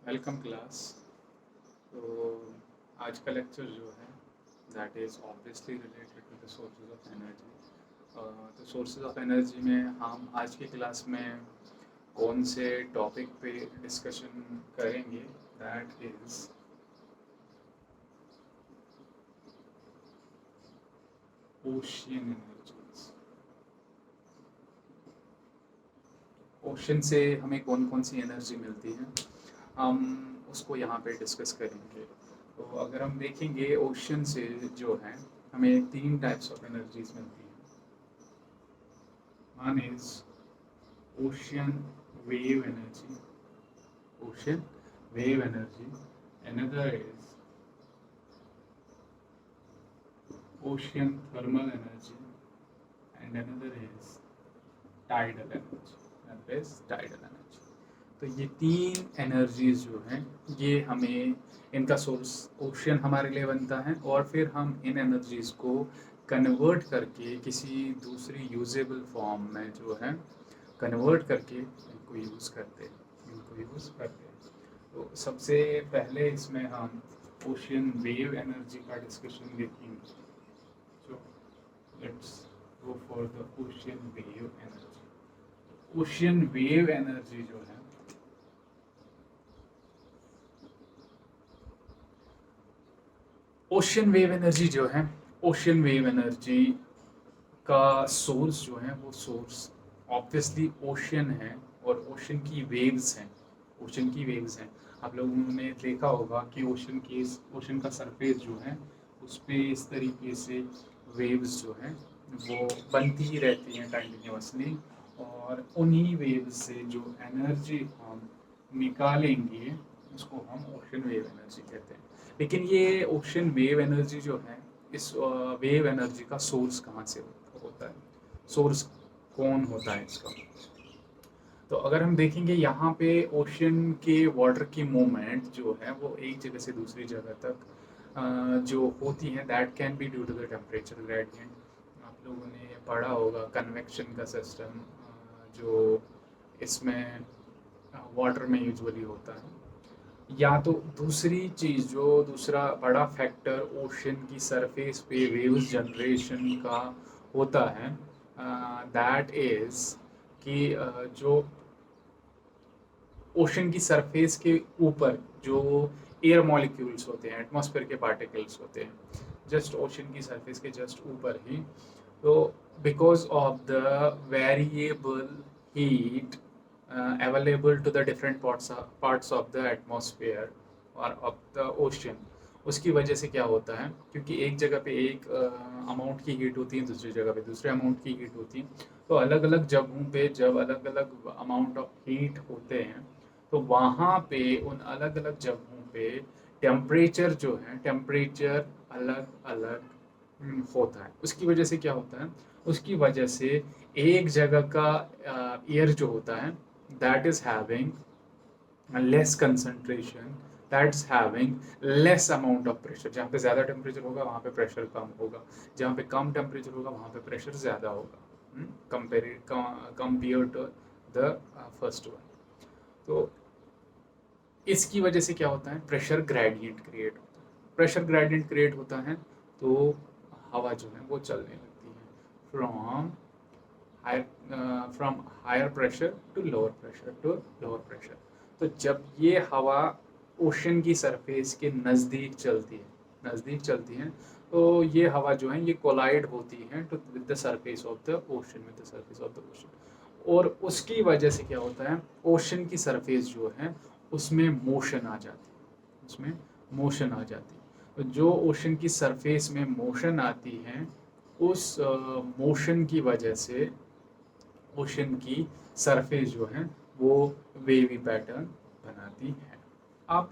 Welcome class. तो आज का लेक्चर जो है that is obviously related to the sources of energy. तो सोर्सेज ऑफ एनर्जी में हम आज की क्लास में कौन से टॉपिक पे डिस्कशन करेंगे, that is ocean energies. Ocean से हमें कौन कौन सी एनर्जी मिलती है, हम उसको यहाँ पे डिस्कस करेंगे। तो अगर हम देखेंगे ओशन से जो है हमें तीन टाइप्स ऑफ एनर्जीज मिलती हैं। One is ocean wave energy, ocean wave energy. Another is ocean thermal energy and another is tidal energy, another is tidal energy। तो ये तीन एनर्जीज जो हैं ये हमें इनका सोर्स ओशियन हमारे लिए बनता है, और फिर हम इन एनर्जीज को कन्वर्ट करके किसी दूसरी यूजेबल फॉर्म में जो है कन्वर्ट करके इनको यूज़ करते हैं। तो सबसे पहले इसमें हम ओशियन वेव एनर्जी का डिस्कशन देखेंगे। So let's go for the ocean wave energy. Ocean wave energy जो है, ओशियन वेव एनर्जी जो है, ओशियन वेव एनर्जी का सोर्स जो है वो सोर्स ऑब्वियसली ओशियन है, और ओशन की वेव्स हैं। ओशन की वेव्स हैं। आप लोगों ने देखा होगा कि ओशन का सरफेस जो है उस पर इस तरीके से वेव्स जो हैं वो बनती ही रहती हैं कंटिन्यूसली, और उन्हीं वेव्स से जो एनर्जी हम निकालेंगे उसको हम ओशन वेव एनर्जी कहते हैं। लेकिन ये ओशन वेव एनर्जी जो है, इस वेव एनर्जी का सोर्स कहाँ से होता है, सोर्स कौन होता है इसका? तो अगर हम देखेंगे यहाँ पे ओशन के वाटर की मूवमेंट जो है वो एक जगह से दूसरी जगह तक जो होती है that can be due to the temperature gradient. आप लोगों ने पढ़ा होगा कन्वेक्शन का सिस्टम जो इसमें वाटर में यूजुअली होता है। या तो दूसरी चीज़, जो दूसरा बड़ा फैक्टर ओशन की सरफेस पे वेव्स जनरेशन का होता है, दैट इज़ कि जो ओशन की सरफेस के ऊपर जो एयर मॉलिक्यूल्स होते हैं, एटमॉस्फेयर के पार्टिकल्स होते हैं, जस्ट ओशन की सरफेस के जस्ट ऊपर ही। तो because of the variable heat available to the different parts of the atmosphere और of the ocean, उसकी वजह से क्या होता है, क्योंकि एक जगह पे एक अमाउंट की हीट होती है, दूसरी जगह पे दूसरे अमाउंट की हीट होती है। तो अलग अलग जगहों पे जब अलग अलग अमाउंट ऑफ हीट होते हैं तो वहाँ पे उन अलग अलग जगहों पे टेम्परेचर जो है, टेम्परेचर अलग अलग होता है। उसकी वजह से क्या होता है, उसकी वजह से एक जगह का एयर जो होता है that is having less concentration, that's having less amount of pressure. जहाँ पे ज़्यादा टेम्परेचर होगा वहाँ पे प्रेशर कम होगा, जहाँ पे कम टेम्परेचर होगा वहाँ पे प्रेशर ज़्यादा होगा compare to the first one. तो इसकी वजह से क्या होता है, प्रेशर ग्रेडियंट क्रिएट होता है। प्रेशर ग्रेडियंट क्रिएट होता है तो हवा जो है वो चलने लगती है from higher pressure to lower pressure to lower pressure. तो जब ये हवा ओशन की सरफेस के नज़दीक चलती है तो ये हवा जो है ये कोलाइड होती है to with the surface of the ocean, with the surface of the ocean. और उसकी वजह से क्या होता है, ओशन की सरफेस जो है उसमें मोशन आ जाती है, उसमें मोशन आ जाती है। तो जो ओशन की सरफेस में मोशन आती है उस मोशन की वजह से ओशन की सरफेस जो है वो वेवी पैटर्न बनाती है। अब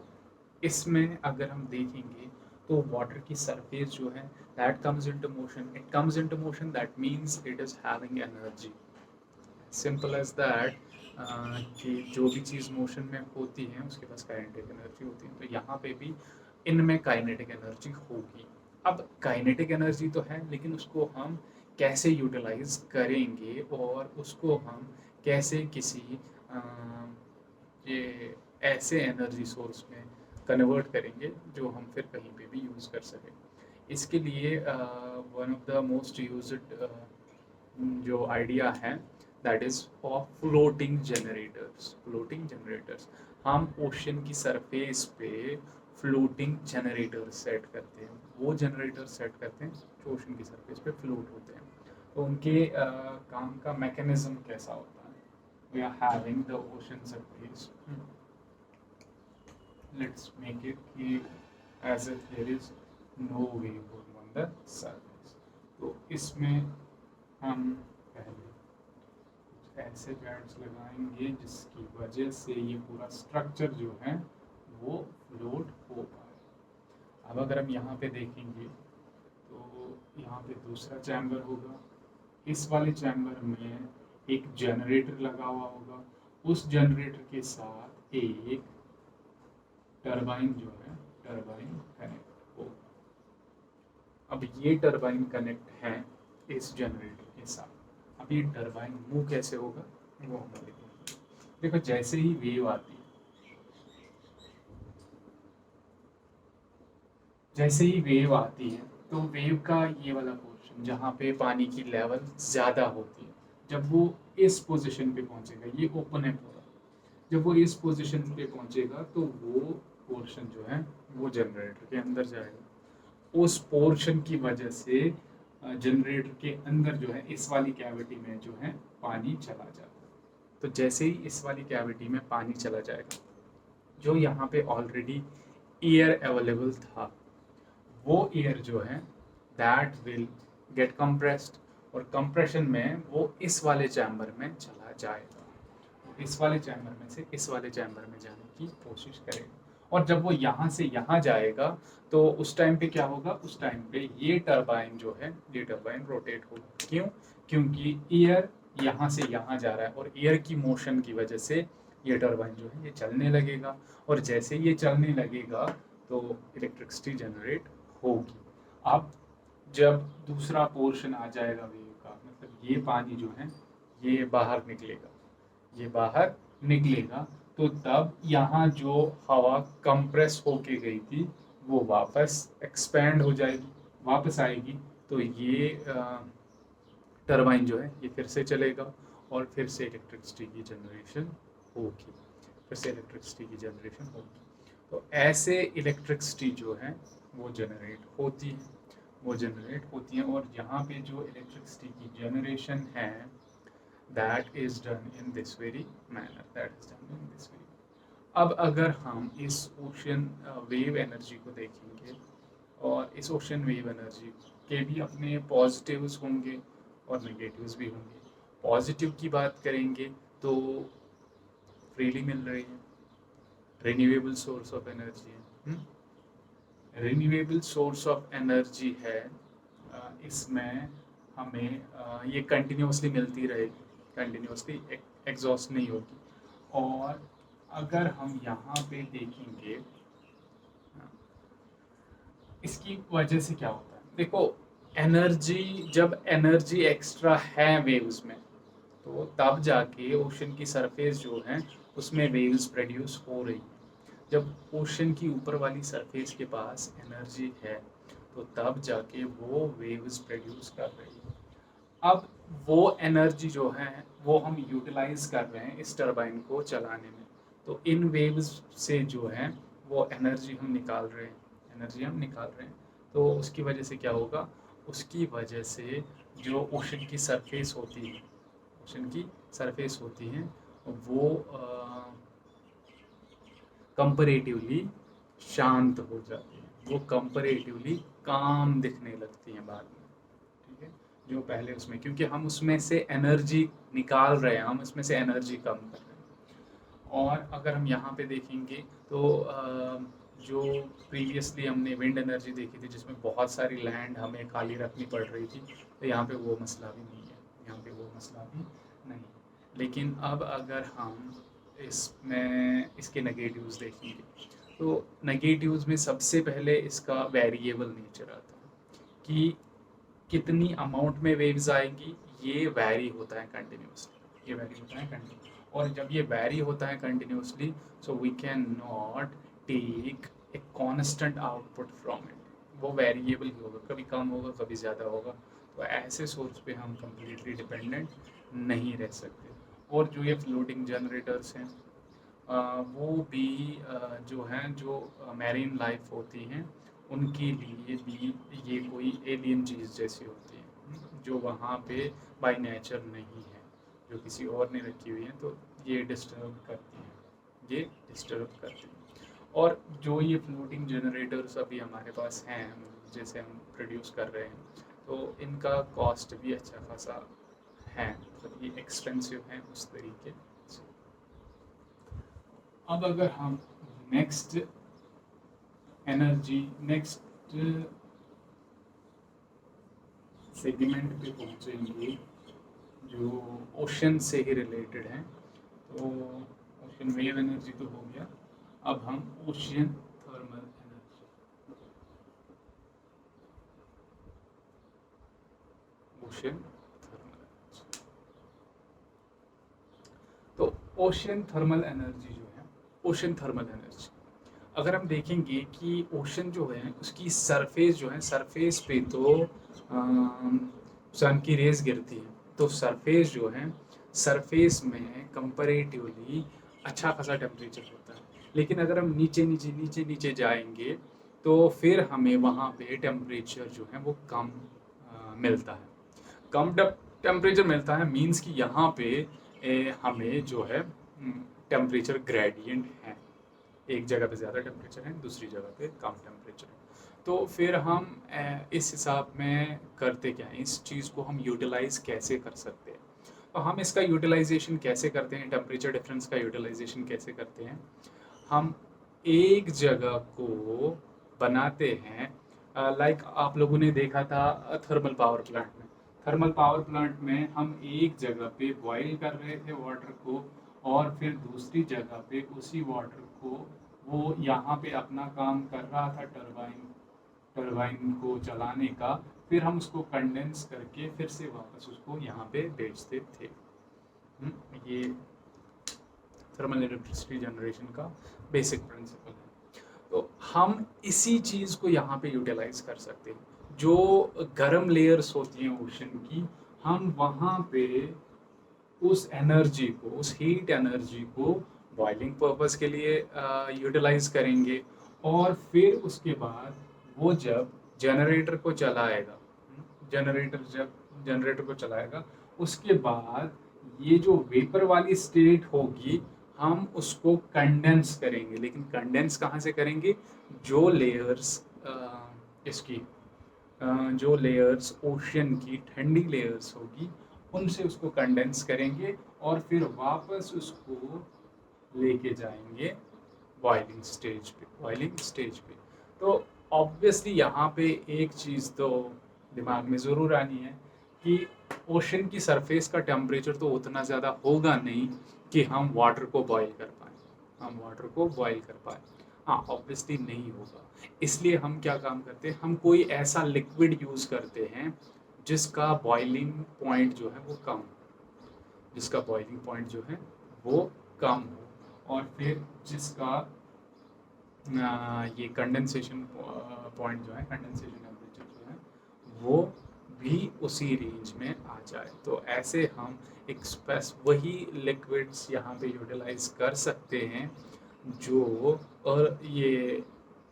इसमें अगर हम देखेंगे तो वाटर की सरफेस जो है that comes into motion, it comes into motion, that means it is having energy. Simple as that कि जो भी चीज़ मोशन में होती है उसके पास काइनेटिक एनर्जी होती है, तो यहाँ पे भी इनमें काइनेटिक एनर्जी होगी। अब काइनेटिक एनर्जी तो है, लेकिन उसको हम कैसे यूटिलाइज करेंगे और उसको हम कैसे किसी ये ऐसे एनर्जी सोर्स में कन्वर्ट करेंगे जो हम फिर कहीं पे भी यूज़ कर सकें। इसके लिए one of the most used जो आइडिया है that is of floating generators. Floating generators, हम ओशन की सरफेस पे फ्लोटिंग जनरेटर सेट करते हैं। वो जनरेटर सेट करते हैं जो ओशन की सरफेस पे फ्लोट होते हैं। तो उनके काम का मैकेनिज्म कैसा होता है? We are having the ocean surface, let's make it as if there is no wave on the surface. तो इसमें हम पहले ऐसे पैड्स लगाएंगे जिसकी वजह से ये पूरा स्ट्रक्चर जो है वो फ्लोट हो पाए। अब अगर हम यहाँ पे देखेंगे तो यहाँ पे दूसरा चैम्बर होगा, इस वाले चैम्बर में एक जनरेटर लगा हुआ होगा, उस जनरेटर के साथ एक टरबाइन जो है टरबाइन कनेक्ट होगा। अब ये टरबाइन कनेक्ट है इस जनरेटर के साथ। अब ये टरबाइन मूव कैसे होगा वो हम देखेंगे। देखो जैसे ही वेव आती है, जैसे ही वेव आती है तो वेव का ये वाला पोर्शन जहाँ पे पानी की लेवल ज़्यादा होती है, जब वो इस पोजीशन पे पहुँचेगा, ये ओपन है पूरा, जब वो इस पोजीशन पे पहुँचेगा तो वो पोर्शन जो है वो जनरेटर के अंदर जाएगा। उस पोर्शन की वजह से जनरेटर के अंदर जो है इस वाली कैविटी में जो है पानी चला जाता है। तो जैसे ही इस वाली कैविटी में पानी चला जाएगा, जो यहाँ पे ऑलरेडी एयर अवेलेबल था, वो एयर जो है दैट विल गेट कंप्रेस्ड, और कंप्रेशन में वो इस वाले चैम्बर में चला जाएगा। इस वाले चैम्बर में से इस वाले चैम्बर में जाने की कोशिश करेगा। और जब वो यहाँ से यहाँ जाएगा तो उस टाइम पे क्या होगा, उस टाइम पे ये टरबाइन जो है ये टरबाइन रोटेट होगा। क्यों? क्योंकि एयर यहाँ से यहाँ जा रहा है और एयर की मोशन की वजह से ये टरबाइन जो है ये चलने लगेगा, और जैसे ये चलने लगेगा तो इलेक्ट्रिसिटी जनरेट होगी। अब जब दूसरा पोर्शन आ जाएगा वेव का, मतलब ये पानी जो है ये बाहर निकलेगा, ये बाहर निकलेगा, तो तब यहाँ जो हवा कंप्रेस होके गई थी वो वापस एक्सपैंड हो जाएगी, वापस आएगी। तो ये टरबाइन जो है ये फिर से चलेगा और फिर से इलेक्ट्रिसिटी की जनरेशन होगी, फिर से इलेक्ट्रिसिटी की जनरेशन होगी। तो ऐसे इलेक्ट्रिसिटी जो है वो जनरेट होती है, वो जनरेट होती है। और यहाँ पे जो इलेक्ट्रिसिटी की जनरेशन है that is done in this very manner, that is done in this very। अब अगर हम इस ओशन वेव एनर्जी को देखेंगे, और इस ओशन वेव एनर्जी के भी अपने पॉजिटिव्स होंगे और नेगेटिव्स भी होंगे। पॉजिटिव की बात करेंगे तो फ्रीली मिल रही है, रिन्यूएबल सोर्स ऑफ एनर्जी है, रिन्यूएबल सोर्स ऑफ एनर्जी है। इसमें हमें ये कंटिन्यूसली मिलती रहेगी, कंटिन्यूसली एग्जॉस्ट नहीं होगी। और अगर हम यहाँ पे देखेंगे इसकी वजह से क्या होता है, देखो एनर्जी, जब एनर्जी एक्स्ट्रा है वेव्स में तो तब जाके ओशन की सरफेस जो है उसमें वेव्स प्रोड्यूस हो रही है। जब ओशन की ऊपर वाली सरफेस के पास एनर्जी है तो तब जाके वो वेव्स प्रोड्यूस कर रही है। अब वो एनर्जी जो है वो हम यूटिलाइज कर रहे हैं इस टरबाइन को चलाने में। तो इन वेव्स से जो है वो एनर्जी हम निकाल रहे हैं, एनर्जी हम निकाल रहे हैं। तो उसकी वजह से क्या होगा, उसकी वजह से जो ओशन की सरफेस होती है, ओशन की सरफेस होती है वो कंपैरेटिवली शांत हो जाती है, वो कंपैरेटिवली काम दिखने लगती हैं बाद में। ठीक है, जो पहले उसमें, क्योंकि हम उसमें से एनर्जी निकाल रहे हैं, हम उसमें से एनर्जी कम कर रहे हैं। और अगर हम यहाँ पे देखेंगे तो जो प्रीवियसली हमने विंड एनर्जी देखी थी जिसमें बहुत सारी लैंड हमें खाली रखनी पड़ रही थी, तो यहाँ पे वो मसला भी नहीं है, यहाँ पे वो मसला भी नहीं। लेकिन अब अगर हम इसमें इसके नेगेटिव्स देखेंगे तो नेगेटिव्स में सबसे पहले इसका वेरिएबल नेचर आता है कि कितनी अमाउंट में वेव्स आएंगी, ये वैरी होता है कंटिन्यूसली, ये वैरी होता है कंटिन्यूसली। और जब ये वैरी होता है continuously, so we can not take a constant output from it. वो वेरिएबल ही होगा, कभी कम होगा कभी ज़्यादा होगा। तो ऐसे सोर्स पे हम कम्प्लीटली डिपेंडेंट नहीं रह सकते। और जो ये फ्लोटिंग जनरेटर्स हैं वो भी जो हैं, जो मैरीन लाइफ होती हैं उनके लिए भी ये कोई एलियन चीज़ जैसी होती है, जो वहाँ पे बाय नेचर नहीं है, जो किसी और ने रखी हुई है, तो ये डिस्टर्ब करती हैं, ये डिस्टर्ब करती हैं। और जो ये फ्लोटिंग जनरेटर्स अभी हमारे पास हैं, जैसे हम प्रोड्यूस कर रहे हैं, तो इनका कॉस्ट भी अच्छा खासा है, मतलब ये एक्सपेंसिव है उस तरीके से। अब अगर हम नेक्स्ट नेक्स्ट सेगमेंट पे पहुंचेंगे जो ओशन से ही रिलेटेड है। तो ओशन वेव एनर्जी तो हो गया, अब हम ocean thermal energy, ocean thermal energy. तो ओशन थर्मल एनर्जी जो है, ओशन थर्मल एनर्जी अगर हम देखेंगे कि ओशन जो है उसकी सरफेस जो है, सरफेस पे तो सन की रेज गिरती है, तो सरफेस जो है, सरफेस में कंपैरेटिवली अच्छा खासा टेम्परेचर होता है। लेकिन अगर हम नीचे नीचे नीचे नीचे जाएंगे तो फिर हमें वहाँ पे टेम्परेचर जो है वो कम मिलता है, कम टेम्परेचर मिलता है। मीन्स कि यहाँ पे हमें जो है टेम्परेचर ग्रेडियंट है, एक जगह पे ज़्यादा टेम्परेचर है, दूसरी जगह पे कम टेम्परेचर है। तो फिर हम इस हिसाब में करते क्या हैं, इस चीज़ को हम यूटिलाइज़ कैसे कर सकते हैं। तो हम इसका यूटिलाइजेशन कैसे करते हैं, टेम्परेचर डिफरेंस का यूटिलाइजेशन कैसे करते हैं। हम एक जगह को बनाते हैं, लाइक आप लोगों ने देखा था थर्मल पावर प्लांट में। थर्मल पावर प्लांट में हम एक जगह पे बॉईल कर रहे थे वाटर को, और फिर दूसरी जगह पे उसी वाटर को वो यहाँ पे अपना काम कर रहा था टरबाइन टरबाइन को चलाने का, फिर हम उसको कंडेंस करके फिर से वापस उसको यहाँ पे भेजते थे। ये थर्मल इलेक्ट्रिसिटी जनरेशन का बेसिक प्रिंसिपल है। तो हम इसी चीज़ को यहाँ पे यूटिलाइज कर सकते हैं। जो गर्म लेयर्स होती हैं ओशन की, हम वहाँ पे उस एनर्जी को, उस हीट एनर्जी को बॉइलिंग पर्पस के लिए यूटिलाइज करेंगे। और फिर उसके बाद वो जब जनरेटर को चलाएगा, जनरेटर को चलाएगा, उसके बाद ये जो वेपर वाली स्टेट होगी हम उसको कंडेंस करेंगे। लेकिन कंडेंस कहाँ से करेंगे, जो लेयर्स इसकी जो लेयर्स ओशन की ठंडी लेयर्स होगी उनसे उसको कंडेंस करेंगे, और फिर वापस उसको लेके जाएंगे बॉइलिंग स्टेज पे। तो ऑब्वियसली यहाँ पे एक चीज़ तो दिमाग में ज़रूर आनी है कि ओशन की सरफेस का टेम्परेचर तो उतना ज़्यादा होगा नहीं कि हम वाटर को बॉईल कर पाए, हाँ ऑब्वियसली नहीं होगा। इसलिए हम क्या काम करते हैं, हम कोई ऐसा लिक्विड यूज़ करते हैं जिसका बॉइलिंग पॉइंट जो है वो कम हो, जिसका बॉइलिंग पॉइंट जो है वो कम हो, और फिर जिसका ये कंडेंसेशन पॉइंट जो है, कंडेंसेशन टेम्परेचर जो है वो भी उसी रेंज में आ जाए। तो ऐसे हम एक्सप्रेस वही लिक्विड्स यहाँ पे यूटिलाइज कर सकते हैं जो और ये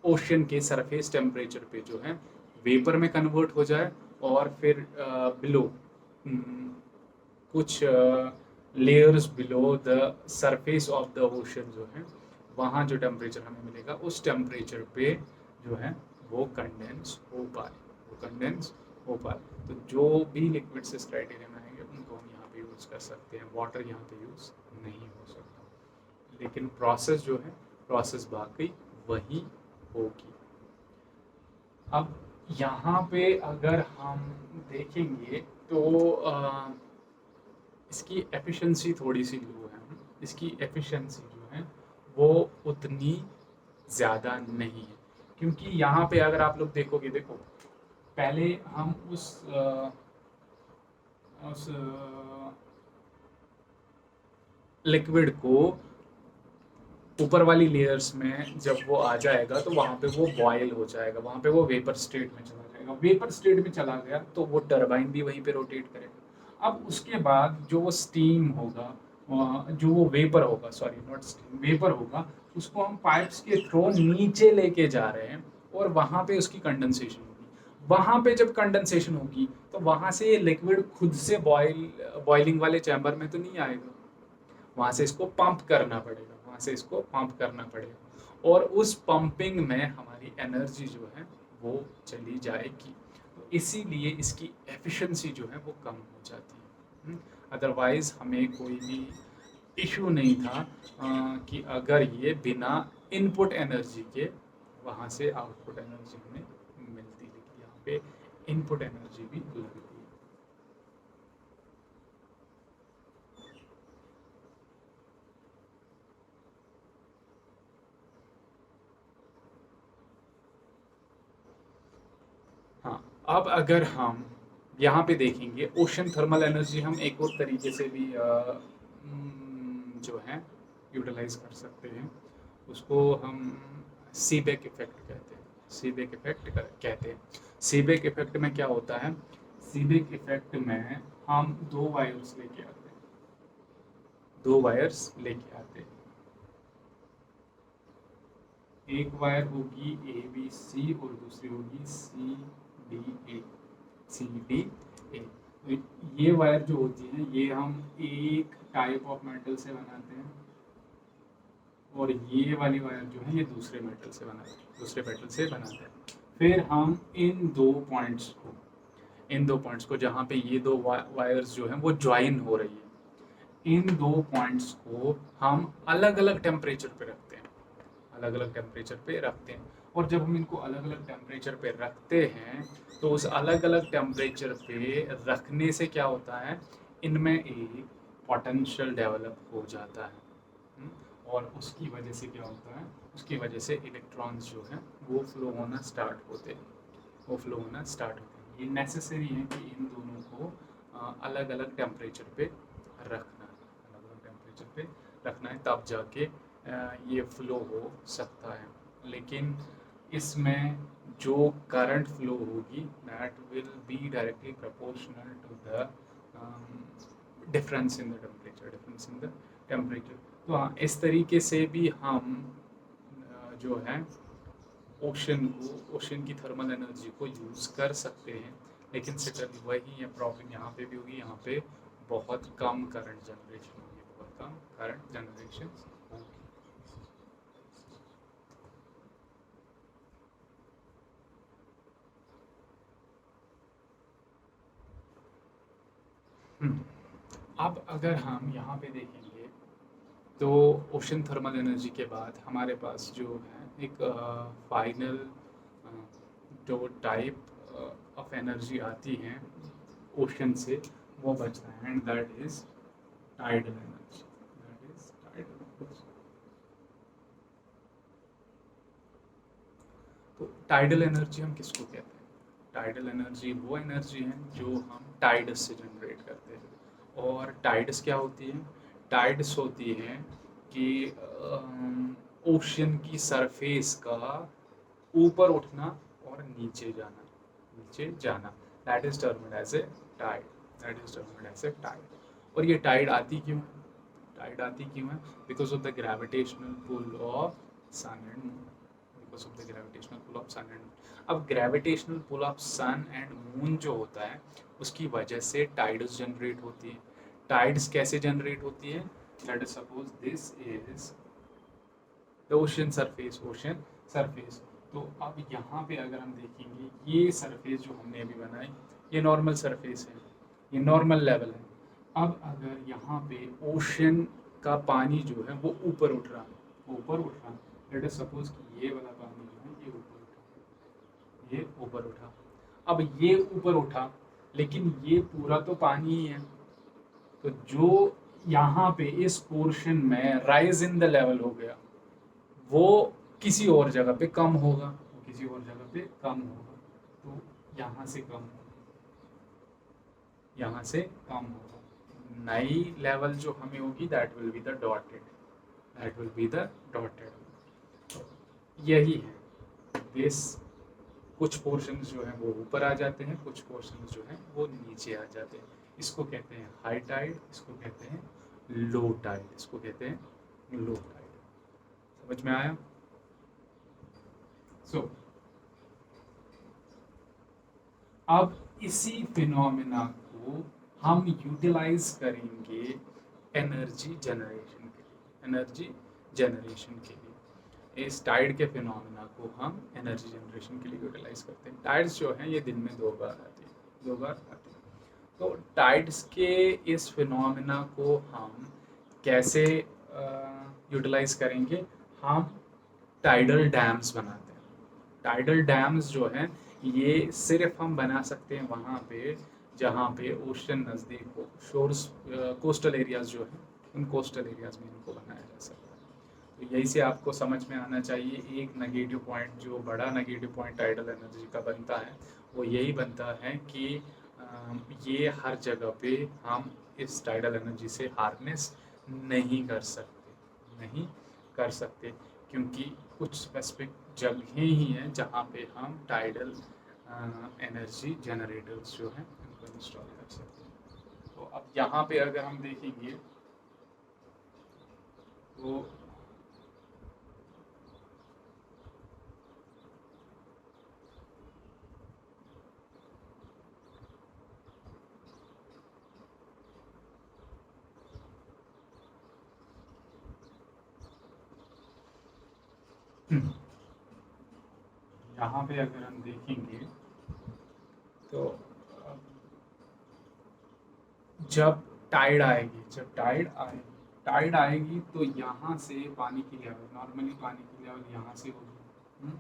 ओशन के सरफेस टेम्परेचर पे जो है वेपर में कन्वर्ट हो जाए, और फिर बिलो कुछ layers below the surface of the ocean जो है, वहाँ जो टेम्परेचर हमें मिलेगा उस टेम्परेचर पे जो है वो कंडेंस हो पाए। तो जो भी लिक्विड्स इस क्राइटेरिया में आएंगे उनको हम यहाँ पे यूज़ कर सकते हैं, वाटर यहाँ पे यूज़ नहीं हो सकता। लेकिन प्रोसेस जो है, प्रोसेस बाकी वही होगी। अब यहाँ पे अगर हम देखेंगे तो इसकी एफिशिएंसी थोड़ी सी लो है, इसकी एफिशिएंसी जो है वो उतनी ज़्यादा नहीं है। क्योंकि यहाँ पे अगर आप लोग देखोगे, देखो पहले हम उस लिक्विड को ऊपर वाली लेयर्स में जब वो आ जाएगा तो वहाँ पे वो बॉयल हो जाएगा, वहाँ पे वो वेपर स्टेट में चला जाएगा। वेपर स्टेट में चला गया तो वो टरबाइन भी वहीं पे रोटेट करेगा। अब उसके बाद जो वो स्टीम होगा, जो वो वेपर होगा, सॉरी नॉट स्टीम, वेपर होगा, उसको हम पाइप्स के थ्रू नीचे लेके जा रहे हैं और वहाँ पे उसकी कंडेंसेशन होगी। वहाँ पे जब कंडेंसेशन होगी तो वहाँ से ये लिक्विड खुद से बॉइलिंग वाले चैम्बर में तो नहीं आएगा, वहाँ से इसको पंप करना पड़ेगा, वहाँ से इसको पंप करना पड़ेगा और उस पंपिंग में हमारी एनर्जी जो है वो चली जाएगी। तो इसीलिए इसकी एफिशिएंसी जो है वो कम हो जाती है। अदरवाइज हमें कोई भी इशू नहीं था कि अगर ये बिना इनपुट एनर्जी के वहाँ से आउटपुट एनर्जी हमें मिलती, लेकिन यहाँ पे इनपुट एनर्जी भी लगती है। हाँ, अब अगर हम यहाँ पे देखेंगे ओशन थर्मल एनर्जी हम एक और तरीके से भी जो है यूटिलाइज कर सकते हैं। उसको हम सीबेक इफेक्ट कहते हैं। सीबेक इफेक्ट कहते हैं। सीबेक इफेक्ट में क्या होता है? सीबेक इफेक्ट में हम दो वायर्स लेके आते हैं, दो वायर्स लेके आते हैं। एक वायर होगी ए बी सी और दूसरी होगी C D A, C D A. तो ये वायर जो होती है ये हम एक टाइप ऑफ मेटल से बनाते हैं और ये वाली वायर जो है ये दूसरे मेटल से बनाते हैं, दूसरे मेटल से बनाते हैं। फिर हम इन दो पॉइंट्स को जहाँ पे ये दो वायर्स जो हैं वो ज्वाइन हो रही है, इन दो पॉइंट्स को हम अलग अलग टेम्परेचर पे रखते हैं, अलग अलग टेम्परेचर पे रखते हैं। और जब हम इनको अलग अलग टेम्परेचर पे रखते हैं तो उस अलग अलग टेम्परेचर पे रखने से क्या होता है, इनमें एक पोटेंशियल डेवलप हो जाता है। और उसकी वजह से क्या होता है, उसकी वजह से इलेक्ट्रॉन्स जो हैं वो फ्लो होना स्टार्ट होते हैं, वो फ्लो होना स्टार्ट होते हैं। ये नेसेसरी है कि इन दोनों को अलग अलग टेम्परेचर पे रखना है, अलग अलग टेम्परेचर पे रखना है, तब जाके ये फ्लो हो सकता है। लेकिन इसमें जो करंट फ्लो होगी that will be directly proportional to the difference in the temperature, difference in the temperature. तो हाँ, इस तरीके से भी हम जो है ओशन की थर्मल एनर्जी को यूज़ कर सकते हैं। लेकिन सिर्फ वही है प्रॉब्लम यहाँ पे भी होगी, यहाँ पे बहुत कम करंट जनरेशन होगी, बहुत कम करंट जनरेशन होगी। अब अगर हम यहाँ पे देखेंगे तो ओशन थर्मल एनर्जी के बाद हमारे पास जो है एक फाइनल जो टाइप ऑफ एनर्जी आती है ओशन से, वो बचता है and that is tidal energy, that is tidal energy. तो टाइडल एनर्जी हम किसको कहते हैं? टाइडल एनर्जी वो एनर्जी है जो हम टाइड्स से जनरेट करते हैं। और टाइड्स क्या होती है? टाइड्स होती है कि ओशन की सरफेस का ऊपर उठना और नीचे जाना, नीचे जाना, that is termed as a tide, that is termed as a tide. और ये टाइड आती क्यों है? टाइड आती क्यों है? Because of the gravitational pull of sun and moon, because of the gravitational pull of sun and moon. अब gravitational pull of sun and moon जो होता है उसकी वजह से टाइड्स जनरेट होती है। टाइड्स कैसे जनरेट होती है? Let us suppose this is the ocean surface, ocean surface. तो अब यहाँ पे अगर हम देखेंगे ये सरफेस जो हमने अभी बनाई ये नॉर्मल सरफेस है, ये नॉर्मल लेवल है। अब अगर यहाँ पे ओशन का पानी जो है वो ऊपर उठ रहा है, ऊपर उठ रहा है, लेट अस सपोज कि ये वाला पानी जो है ये ऊपर उठा, ये ऊपर उठा। अब ये ऊपर उठा लेकिन ये पूरा तो पानी ही है, तो जो यहाँ पे इस पोर्शन में राइज इन द लेवल हो गया वो किसी और जगह पे कम होगा, वो किसी और जगह पे कम होगा। तो यहाँ से कम होगा, यहाँ से कम होगा, नई लेवल जो हमें होगी that will be the dotted, that will be the dotted. यही है दिस, कुछ पोर्शंस जो हैं वो ऊपर आ जाते हैं, कुछ पोर्शंस जो हैं वो नीचे आ जाते हैं। इसको कहते हैं हाई टाइड, इसको कहते हैं लो टाइड, इसको कहते हैं लो टाइड। समझ में आया? सो अब इसी फिनोमेना को हम यूटिलाइज करेंगे एनर्जी जनरेशन के लिए, एनर्जी जनरेशन के लिए। इस टाइड के फिनोमेना को हम एनर्जी जनरेशन के लिए यूटिलाइज करते हैं। टाइड्स जो हैं ये दिन में 2 बार आती है, 2 बार आती है। तो टाइड्स के इस फिनोमेना को हम कैसे यूटिलाइज करेंगे? हम टाइडल डैम्स बनाते हैं। टाइडल डैम्स जो हैं ये सिर्फ हम बना सकते हैं वहाँ पे जहाँ पे ओशन नज़दीक हो, शोर्स, कोस्टल एरियाज जो हैं उन कोस्टल एरियाज में इनको बनाया जा सकता है। तो यही से आपको समझ में आना चाहिए, एक नेगेटिव पॉइंट, जो बड़ा नेगेटिव पॉइंट टाइडल एनर्जी का बनता है वो यही बनता है कि ये हर जगह पे हम इस टाइडल एनर्जी से हार्नेस नहीं कर सकते, नहीं कर सकते, क्योंकि कुछ स्पेसिफिक जगहें ही हैं जहाँ पे हम टाइडल एनर्जी जनरेटर्स जो हैं उनको इंस्टॉल कर सकते हैं। तो अब यहाँ पे अगर हम देखेंगे तो यहाँ पे अगर हम देखेंगे तो जब टाइड आएगी, टाइड आएगी तो यहाँ से पानी की लेवल, नॉर्मली पानी की लेवल यहाँ से होगी।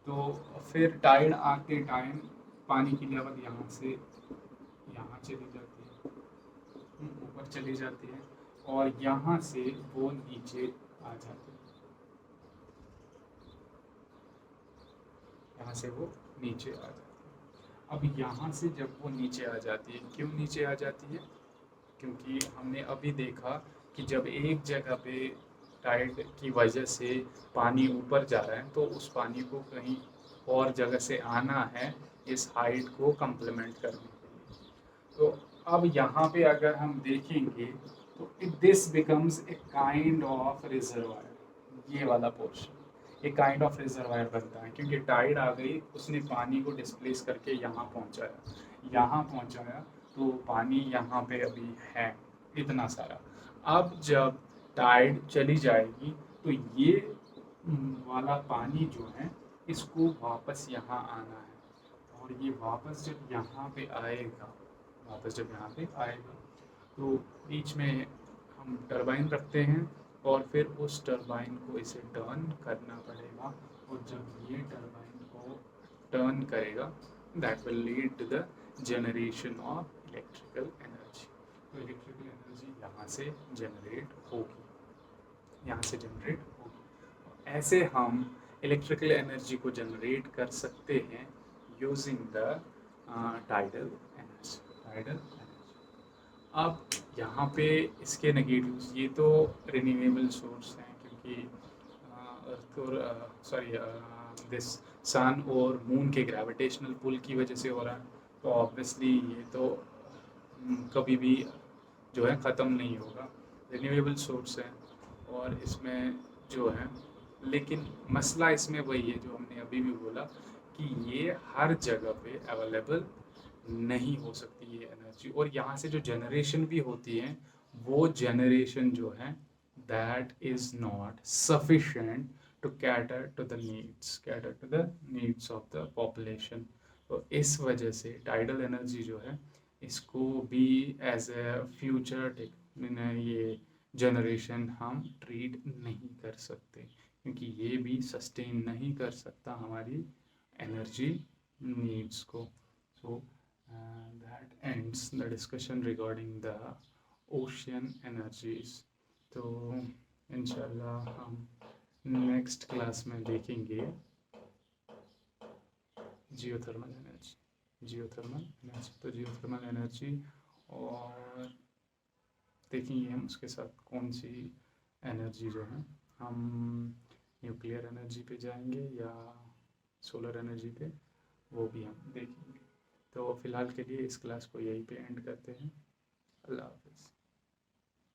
तो फिर टाइड आते टाइम पानी की लेवल यहाँ से यहाँ चली जाती है, ऊपर चली जाती है, और यहाँ से वो नीचे आ जाती है, यहाँ से वो नीचे आ जाती है। अब यहाँ से जब वो नीचे आ जाती है, क्यों नीचे आ जाती है? क्योंकि हमने अभी देखा कि जब एक जगह पे टाइड की वजह से पानी ऊपर जा रहा है तो उस पानी को कहीं और जगह से आना है इस हाइट को कंप्लीमेंट करने के लिए। तो अब यहाँ पे अगर हम देखेंगे तो this becomes a kind of reservoir, ये वाला पोर्शन एक काइंड ऑफ रिजर्वायर बनता है, क्योंकि टाइड आ गई, उसने पानी को डिस्प्लेस करके यहाँ पहुँचाया, यहाँ पहुँचाया, तो पानी यहाँ पे अभी है इतना सारा। अब जब टाइड चली जाएगी तो ये वाला पानी जो है इसको वापस यहाँ आना है, और ये वापस जब यहाँ पे आएगा, वापस जब यहाँ पे आएगा तो बीच में हम टरबाइन रखते हैं, और फिर उस टरबाइन को इसे टर्न करना पड़ेगा, और जब ये टरबाइन को टर्न करेगा that will lead to the generation of electrical energy. तो इलेक्ट्रिकल एनर्जी यहाँ से जनरेट होगी, यहाँ से जनरेट होगी। ऐसे हम इलेक्ट्रिकल एनर्जी को जनरेट कर सकते हैं using the tidal energy, tidal energy. अब यहाँ पे इसके नेगेटिव्स, ये तो रिन्यूएबल सोर्स हैं, क्योंकि अर्थ और सॉरी दिस सन और मून के ग्रेविटेशनल पुल की वजह से हो रहा है, तो ऑब्वियसली ये तो कभी भी जो है ख़त्म नहीं होगा, रिन्यूएबल सोर्स है। और इसमें जो है, लेकिन मसला इसमें वही है जो हमने अभी भी बोला कि ये हर जगह पे अवेलेबल नहीं हो सकती ये एनर्जी, और यहाँ से जो जनरेशन भी होती है वो जनरेशन जो है that is not sufficient to cater to the needs, cater to the needs of the population. तो इस वजह से टाइडल एनर्जी जो है इसको भी एज ए फ्यूचर ये जनरेशन हम ट्रीट नहीं कर सकते, क्योंकि ये भी सस्टेन नहीं कर सकता हमारी एनर्जी नीड्स को। So that ends the discussion regarding the ocean energies. तो इंशाल्लाह हम नेक्स्ट क्लास में देखेंगे जियोथर्मल एनर्जी, जियोथर्मल एनर्जी। तो जियोथर्मल एनर्जी और देखेंगे हम उसके साथ कौन सी एनर्जी जो है, हम न्यूक्लियर एनर्जी पे जाएंगे या सोलर एनर्जी पे, वो भी हम देखेंगे। तो फ़िलहाल के लिए इस क्लास को यहीं पे एंड करते हैं। अल्लाह हाफ़िज़।